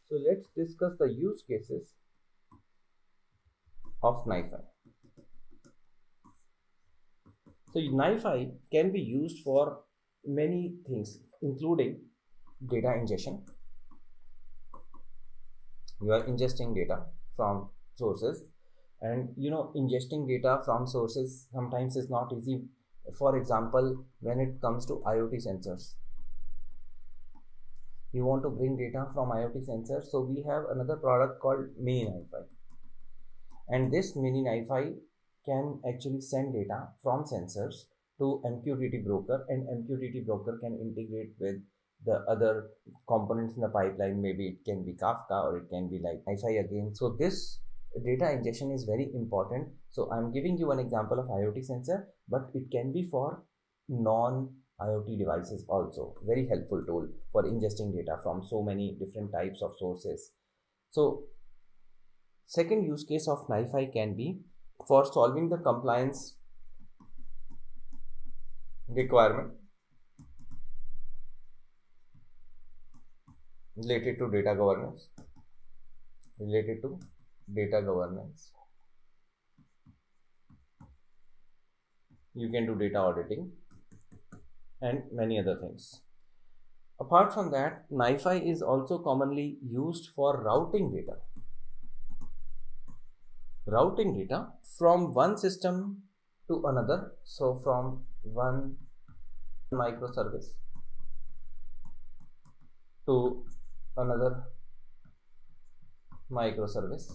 So let's discuss the use cases of NiFi. So NiFi can be used for many things, including data ingestion. You are ingesting data from sources, and ingesting data from sources sometimes is not easy. For example, when it comes to IoT sensors, you want to bring data from IoT sensors, so we have another product called Mini NiFi, and this Mini NiFi can actually send data from sensors to MQTT broker, and MQTT broker can integrate with the other components in the pipeline. Maybe it can be Kafka, or it can be like NiFi again. So this data ingestion is very important. So I'm giving you an example of IoT sensor, but it can be for non IoT devices also. Very helpful tool for ingesting data from so many different types of sources. So second use case of NiFi can be for solving the compliance requirement related to data governance. Related to data governance, you can do data auditing and many other things. Apart from that, NiFi is also commonly used for routing data. Routing data from one system to another. So from one microservice to another microservice.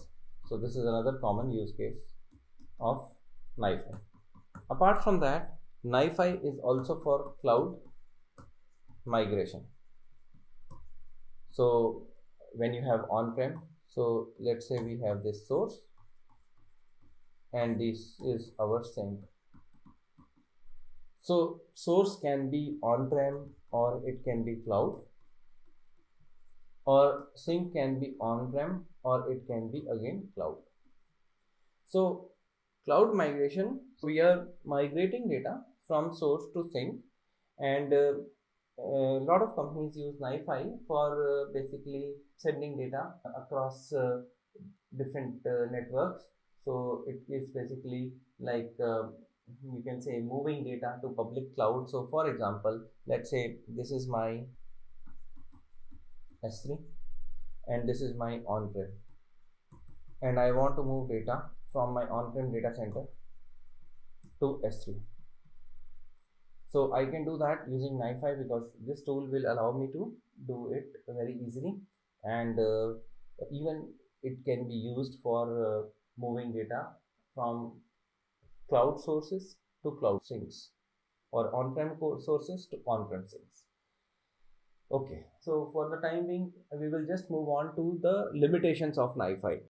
So this is another common use case of NiFi. Apart from that, NiFi is also for cloud migration. So when you have on-prem, so let's say we have this source and this is our sink. So source can be on-prem or it can be cloud, or sink can be on-prem or it can be again cloud. So cloud migration, we are migrating data from source to sink, and a lot of companies use NiFi for basically sending data across different networks. So it is basically like you can say moving data to public cloud. So for example, let's say this is my S3 and this is my on-prem, and I want to move data from my on-prem data center to S3. So I can do that using NiFi because this tool will allow me to do it very easily, and even it can be used for moving data from cloud sources to cloud sinks, or on-prem sources to on-prem sinks. Okay, so for the time being, we will just move on to the limitations of NiFi.